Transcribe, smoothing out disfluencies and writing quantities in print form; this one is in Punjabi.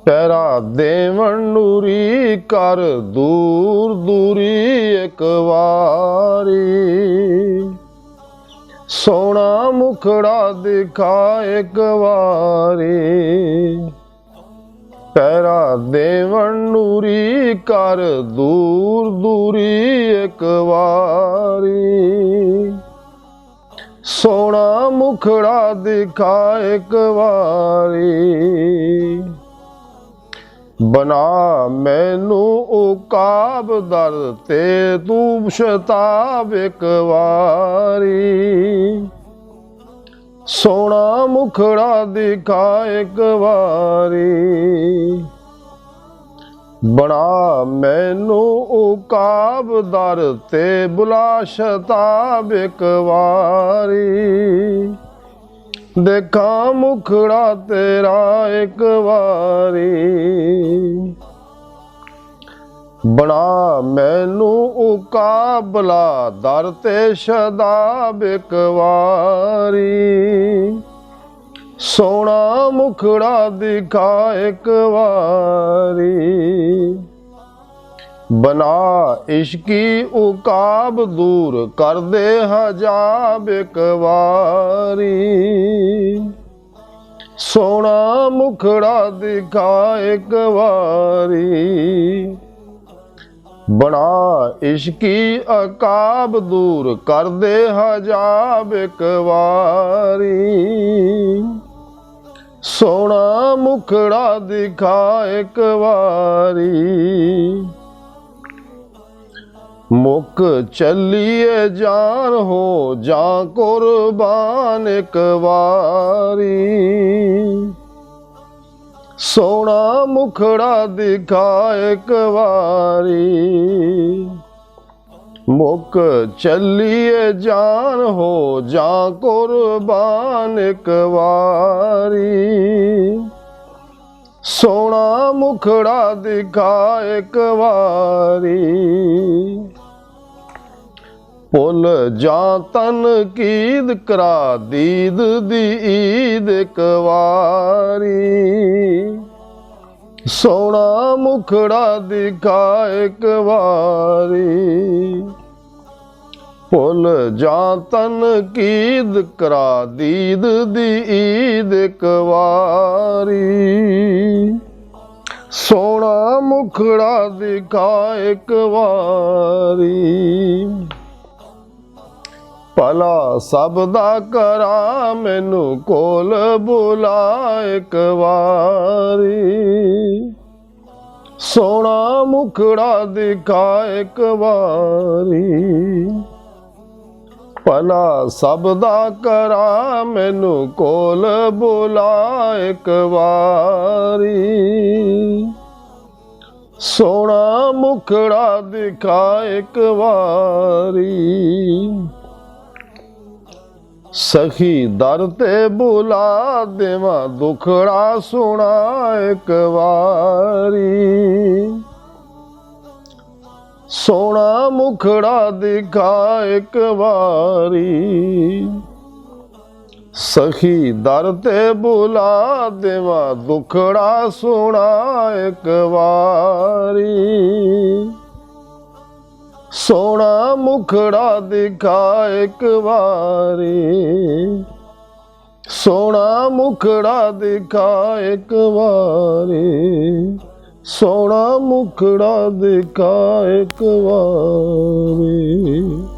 ਪਹਿਰਾ ਦੇਵਣ ਨੂਰੀ ਕਰ ਦੂਰ ਦੂਰੀ ਇੱਕ ਵਾਰੀ। ਸੋਹਣਾ ਮੁਖੜਾ ਦਿਖਾ ਇੱਕ ਵਾਰੀ। ਪਹਿਰਾ ਦੇਵਣ ਨੂਰੀ ਕਰ ਦੂਰ ਦੂਰੀ ਇੱਕ ਵਾਰੀ। ਸੋਹਣਾ ਮੁਖੜਾ ਦਿਖਾ ਇੱਕ ਵਾਰੀ। ਬਣਾ ਮੈਨੂੰ ਉਕਾਬ ਦਰ ਤੇ ਤੂੰ ਸ਼ਤਾਬ ਇੱਕ ਵਾਰੀ। ਸੋਹਣਾ ਮੁਖੜਾ ਦਿਖਾ ਇੱਕ ਵਾਰੀ। ਬਣਾ ਮੈਨੂੰ ਉਕਾਬ ਦਰ ਤੇ ਬੁਲਾ ਸ਼ਤਾਬ ਇੱਕ ਵਾਰੀ। ਦੇਖਾਂ ਮੁਖੜਾ ਤੇਰਾ ਇੱਕ ਵਾਰੀ। ਬਣਾ ਮੈਨੂੰ ਉਕਾਬਲਾ ਦਰ ਤੇ ਸ਼ਦਾਬ ਇੱਕ ਵਾਰੀ। ਸੋਹਣਾ ਮੁਖੜਾ ਦਿਖਾ ਇੱਕ ਵਾਰੀ। ਬਣਾ ਇਸ਼ਕੀ ਉਕਾਬ ਦੂਰ ਕਰਦੇ ਹਜਾਬ ਇੱਕ ਵਾਰੀ। ਸੋਹਣਾ ਮੁਖੜਾ ਦਿਖਾ ਇੱਕ ਵਾਰੀ। ਬਣਾ ਇਸ਼ਕੀ ਅਕਾਬ ਦੂਰ ਕਰਦੇ ਹਜਾਬ ਇੱਕ ਵਾਰੀ। ਸੋਹਣਾ ਮੁਖੜਾ ਦਿਖਾ ਇੱਕ ਵਾਰੀ। ਮੁੱਕ ਚੱਲੀਏ ਜਾਨ ਹੋ ਜਾਂ ਕੁਰਬਾਨ ਇੱਕ ਵਾਰੀ। ਸੋਹਣਾ ਮੁਖੜਾ ਦਿਖਾ ਇੱਕ ਵਾਰੀ। ਮੁੱਕ ਚੱਲੀਏ ਜਾਨ ਹੋ ਜਾਂ ਕੁਰਬਾਨ ਇੱਕ ਵਾਰੀ। ਸੋਹਣਾ ਮੁਖੜਾ ਦਿਖਾ ਇੱਕ ਵਾਰੀ। ਭੁੱਲ ਜਾਂ ਤਨਕੀਦ ਕਰਾ ਦੀਦ ਦੀ ਈਦ ਇੱਕ ਵਾਰੀ। ਸੋਹਣਾ ਮੁਖੜਾ ਦਿਖਾ ਇੱਕ ਵਾਰੀ। ਭੁੱਲ ਜਾਂ ਤਨਕੀਦ ਕਰਾ ਦੀਦ ਦੀ ਈਦ ਇੱਕ ਵਾਰੀ। ਸੋਹਣਾ ਮੁਖੜਾ ਦਿਖਾ ਇੱਕ ਵਾਰੀ। ਭਲਾ ਸਭ ਦਾ ਕਰਾ ਮੈਨੂੰ ਕੋਲ ਬੁਲਾ ਇੱਕ ਵਾਰੀ। ਸੋਹਣਾ ਮੁਖੜਾ ਦਿਖਾ ਇੱਕ ਵਾਰੀ। ਭਲਾ ਸਭ ਦਾ ਕਰਾ ਮੈਨੂੰ ਕੋਲ ਬੁਲਾ ਇੱਕ ਵਾਰੀ। ਸੋਹਣਾ ਮੁਖੜਾ ਦਿਖਾ ਇੱਕ ਵਾਰੀ। ਸਖੀ ਦਰ ਤੇ ਬੁਲਾ ਦੇਵਾਂ ਦੁਖੜਾ ਸੁਣਾ ਇੱਕ ਵਾਰੀ। ਸੋਹਣਾ ਮੁਖੜਾ ਦਿਖਾ ਇੱਕ ਵਾਰੀ। ਸਖੀ ਦਰ ਤੇ ਬੁਲਾ ਦੇਵਾਂ ਦੁਖੜਾ ਸੁਣਾ ਇੱਕ ਵਾਰੀ। ਸੋਹਣਾ ਮੁਖੜਾ ਦਿਖਾ ਇੱਕ ਵਾਰੀ। ਸੋਹਣਾ ਮੁਖੜਾ ਦਿਖਾ ਇੱਕ ਵਾਰੀ। ਸੋਹਣਾ ਮੁਖੜਾ ਦਿਖਾ ਇੱਕ ਵਾਰੀ।